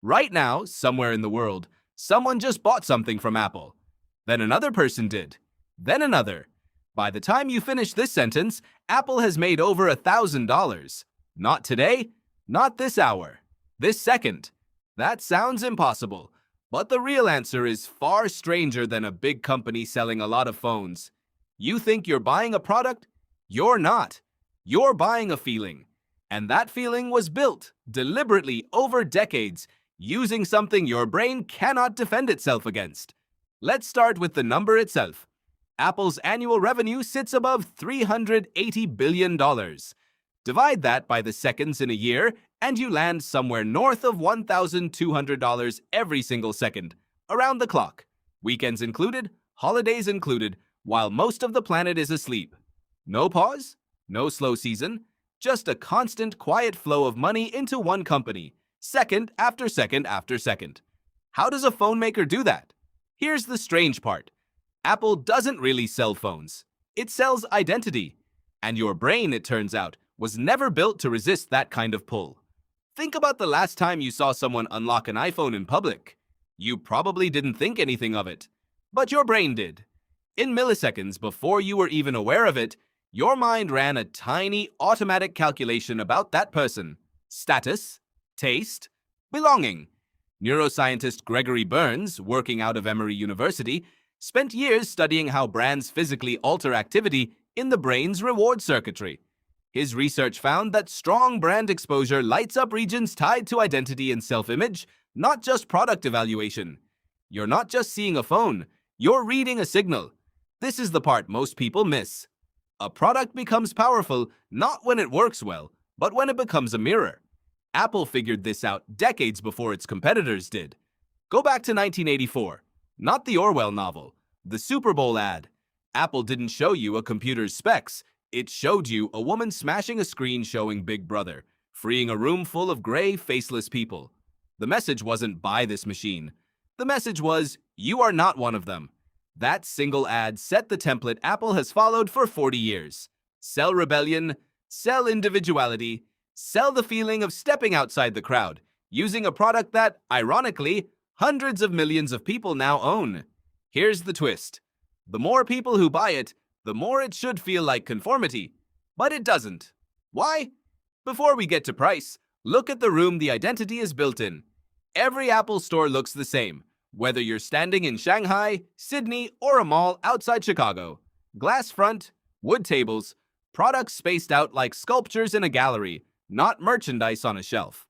Right now, somewhere in the world, someone just bought something from Apple. Then another person did. Then another. By the time you finish this sentence, Apple has made over $1,000. Not today, not this hour, this second. That sounds impossible, but the real answer is far stranger than a big company selling a lot of phones. You think you're buying a product? You're not. You're buying a feeling. And that feeling was built deliberately over decades using something your brain cannot defend itself against. Let's start with the number itself. Apple's annual revenue sits above $380 billion. Divide that by the seconds in a year, and you land somewhere north of $1,200 every single second, around the clock. Weekends included, holidays included, while most of the planet is asleep. No pause, no slow season, just a constant quiet flow of money into one company, second after second after second. How does a phone maker do that? Here's the strange part. Apple doesn't really sell phones. It sells identity. And your brain, it turns out, was never built to resist that kind of pull. Think about the last time you saw someone unlock an iPhone in public. You probably didn't think anything of it, but your brain did. In milliseconds before you were even aware of it, your mind ran a tiny automatic calculation about that person. Status, taste, belonging. Neuroscientist Gregory Burns, working out of Emory University, spent years studying how brands physically alter activity in the brain's reward circuitry. His research found that strong brand exposure lights up regions tied to identity and self-image, not just product evaluation. You're not just seeing a phone, you're reading a signal. This is the part most people miss. A product becomes powerful not when it works well, but when it becomes a mirror. Apple figured this out decades before its competitors did. Go back to 1984. Not the Orwell novel, the Super Bowl ad. Apple didn't show you a computer's specs. It showed you a woman smashing a screen showing Big Brother, freeing a room full of gray, faceless people. The message wasn't buy this machine. The message was, you are not one of them. That single ad set the template Apple has followed for 40 years. Sell rebellion, sell individuality, sell the feeling of stepping outside the crowd, using a product that, ironically, hundreds of millions of people now own. Here's the twist. The more people who buy it, the more it should feel like conformity. But it doesn't. Why? Before we get to price, look at the room the identity is built in. Every Apple store looks the same, whether you're standing in Shanghai, Sydney, or a mall outside Chicago. Glass front, wood tables, products spaced out like sculptures in a gallery, not merchandise on a shelf.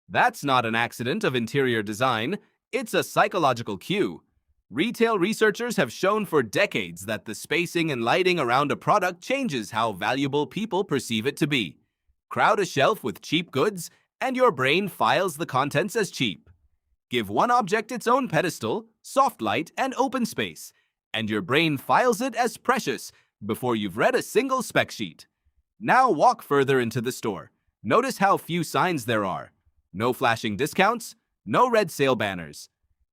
That's not an accident of interior design, it's a psychological cue. Retail researchers have shown for decades that the spacing and lighting around a product changes how valuable people perceive it to be. Crowd a shelf with cheap goods, and your brain files the contents as cheap. Give one object its own pedestal, soft light, and open space, and your brain files it as precious before you've read a single spec sheet. Now walk further into the store. Notice how few signs there are. No flashing discounts, no red sale banners.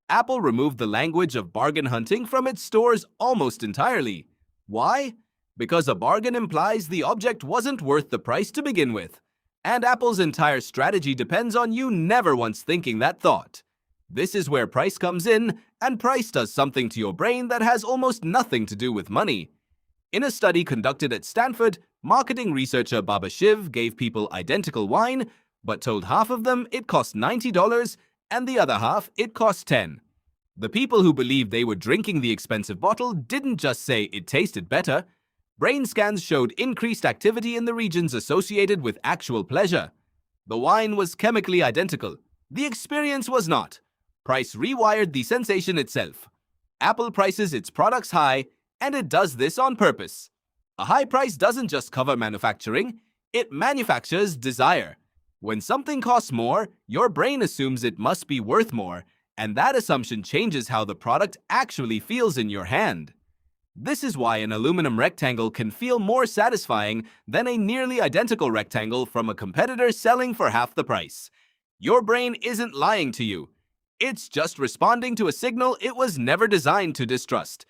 Apple removed the language of bargain hunting from its stores almost entirely. Why? Because a bargain implies the object wasn't worth the price to begin with. And Apple's entire strategy depends on you never once thinking that thought. This is where price comes in, and price does something to your brain that has almost nothing to do with money. In a study conducted at Stanford, marketing researcher Baba Shiv gave people identical wine, but told half of them it cost $90 and the other half it cost $10. The people who believed they were drinking the expensive bottle didn't just say it tasted better. Brain scans showed increased activity in the regions associated with actual pleasure. The wine was chemically identical. The experience was not. Price rewired the sensation itself. Apple prices its products high, and it does this on purpose. A high price doesn't just cover manufacturing, it manufactures desire. When something costs more, your brain assumes it must be worth more, and that assumption changes how the product actually feels in your hand. This is why an aluminum rectangle can feel more satisfying than a nearly identical rectangle from a competitor selling for half the price. Your brain isn't lying to you. It's just responding to a signal it was never designed to distrust.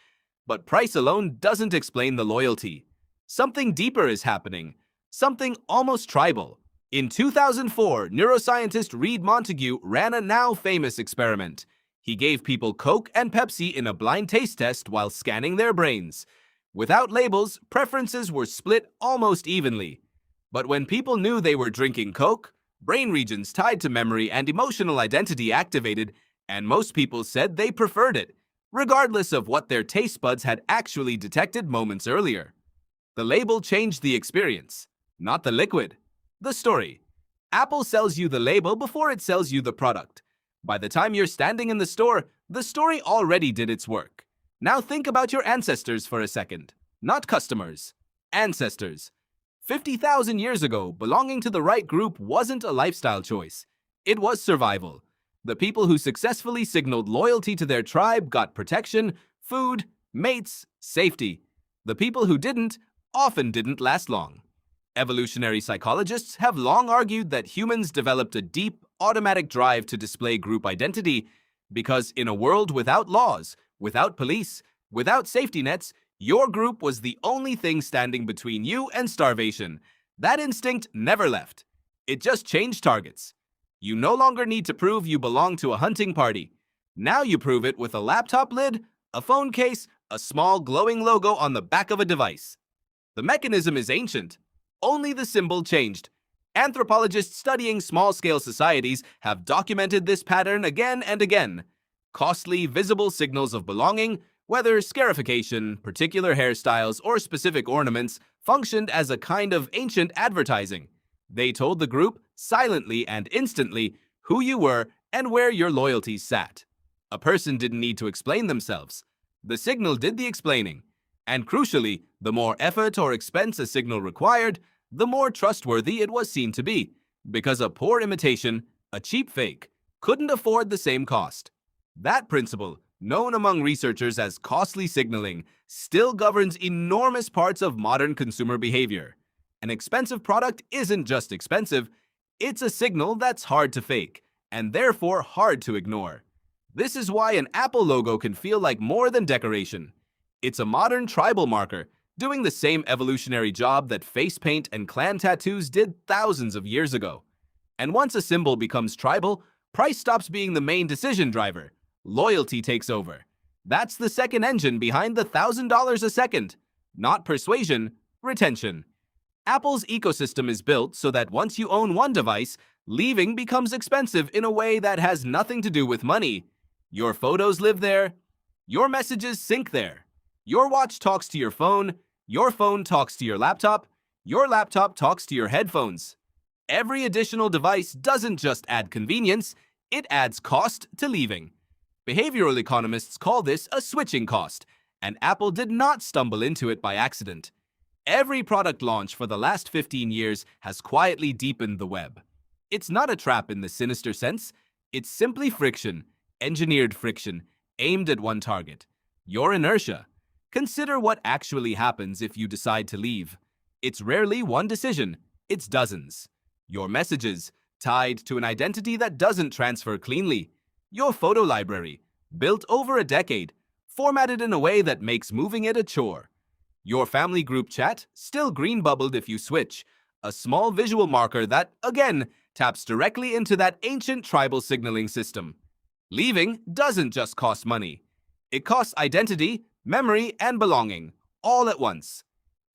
But price alone doesn't explain the loyalty. Something deeper is happening, something almost tribal. In 2004, neuroscientist Reed Montague ran a now famous experiment. He gave people Coke and Pepsi in a blind taste test while scanning their brains. Without labels, preferences were split almost evenly. But when people knew they were drinking Coke, brain regions tied to memory and emotional identity activated, and most people said they preferred it, regardless of what their taste buds had actually detected moments earlier. The label changed the experience, not the liquid. The story. Apple sells you the label before it sells you the product. By the time you're standing in the story already did its work. Now think about your ancestors for a second. Not customers. Ancestors. 50,000 years ago, belonging to the right group wasn't a lifestyle choice. It was survival. The people who successfully signaled loyalty to their tribe got protection, food, mates, safety. The people who didn't often didn't last long. Evolutionary psychologists have long argued that humans developed a deep, automatic drive to display group identity because in a world without laws, without police, without safety nets, your group was the only thing standing between you and starvation. That instinct never left. It just changed targets. You no longer need to prove you belong to a hunting party. Now you prove it with a laptop lid, a phone case, a small glowing logo on the back of a device. The mechanism is ancient. Only the symbol changed. Anthropologists studying small-scale societies have documented this pattern again and again. Costly, visible signals of belonging, whether scarification, particular hairstyles, or specific ornaments, functioned as a kind of ancient advertising. They told the group, silently and instantly, who you were and where your loyalties sat. A person didn't need to explain themselves. The signal did the explaining. And crucially, the more effort or expense a signal required, the more trustworthy it was seen to be, because a poor imitation, a cheap fake, couldn't afford the same cost. That principle, known among researchers as costly signaling, still governs enormous parts of modern consumer behavior. An expensive product isn't just expensive, it's a signal that's hard to fake, and therefore hard to ignore. This is why an Apple logo can feel like more than decoration. It's a modern tribal marker, doing the same evolutionary job that face paint and clan tattoos did thousands of years ago. And once a symbol becomes tribal, price stops being the main decision driver. Loyalty takes over. That's the second engine behind the $1,000 a second. Not persuasion, retention. Apple's ecosystem is built so that once you own one device, leaving becomes expensive in a way that has nothing to do with money. Your photos live there. Your messages sync there. Your watch talks to your phone talks to your laptop talks to your headphones. Every additional device doesn't just add convenience, it adds cost to leaving. Behavioral economists call this a switching cost, and Apple did not stumble into it by accident. Every product launch for the last 15 years has quietly deepened the web. It's not a trap in the sinister sense, it's simply friction, engineered friction, aimed at one target: your inertia. Consider what actually happens if you decide to leave. It's rarely one decision, it's dozens. Your messages, tied to an identity that doesn't transfer cleanly. Your photo library, built over a decade, formatted in a way that makes moving it a chore. Your family group chat, still green bubbled if you switch. A small visual marker that, again, taps directly into that ancient tribal signaling system. Leaving doesn't just cost money. It costs identity, memory, and belonging, all at once.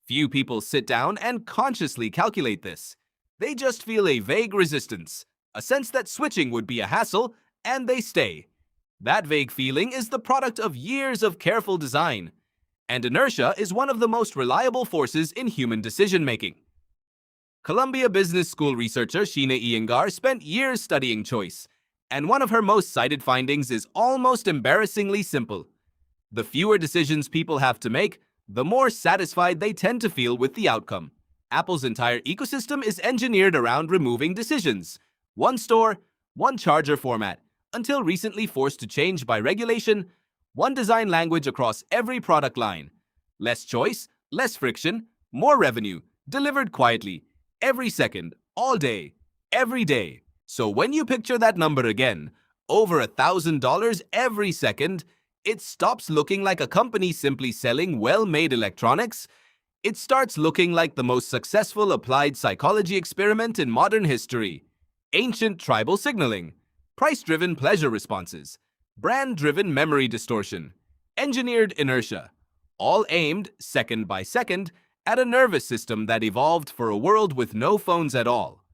Few people sit down and consciously calculate this. They just feel a vague resistance, a sense that switching would be a hassle, and they stay. That vague feeling is the product of years of careful design, and inertia is one of the most reliable forces in human decision-making. Columbia Business School researcher Sheena Iyengar spent years studying choice, and one of her most cited findings is almost embarrassingly simple. The fewer decisions people have to make, the more satisfied they tend to feel with the outcome. Apple's entire ecosystem is engineered around removing decisions. One store, one charger format, until recently forced to change by regulation, one design language across every product line. Less choice, less friction, more revenue, delivered quietly, every second, all day, every day. So when you picture that number again, over $1,000 every second, it stops looking like a company simply selling well-made electronics. It starts looking like the most successful applied psychology experiment in modern history. Ancient tribal signaling, price-driven pleasure responses, brand-driven memory distortion, engineered inertia, all aimed, second by second, at a nervous system that evolved for a world with no phones at all.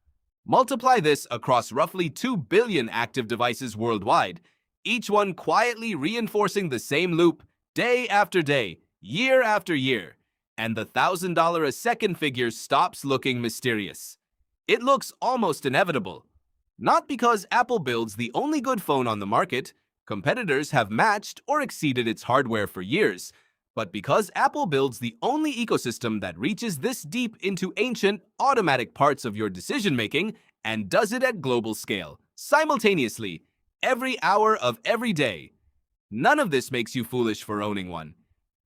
Multiply this across roughly 2 billion active devices worldwide, each one quietly reinforcing the same loop day after day, year after year, and the $1,000 a second figure stops looking mysterious. It looks almost inevitable. Not because Apple builds the only good phone on the market, competitors have matched or exceeded its hardware for years, but because Apple builds the only ecosystem that reaches this deep into ancient, automatic parts of your decision-making and does it at global scale, simultaneously, every hour of every day. None of this makes you foolish for owning one.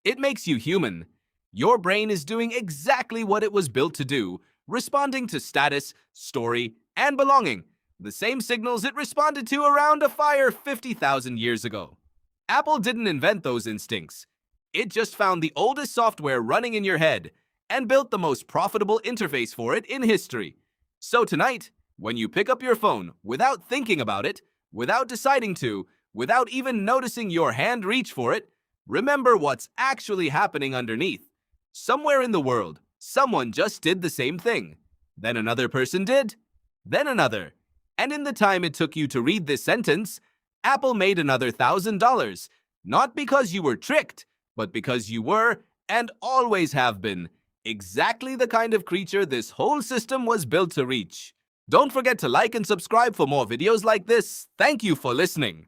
It makes you human. Your brain is doing exactly what it was built to do, responding to status, story, and belonging, the same signals it responded to around a fire 50,000 years ago. Apple didn't invent those instincts. It just found the oldest software running in your head and built the most profitable interface for it in history. So tonight, when you pick up your phone without thinking about it, without deciding to, without even noticing your hand reach for it, remember what's actually happening underneath. Somewhere in the world, someone just did the same thing. Then another person did. Then another. And in the time it took you to read this sentence, Apple made another $1,000. Not because you were tricked, but because you were, and always have been, exactly the kind of creature this whole system was built to reach. Don't forget to like and subscribe for more videos like this. Thank you for listening.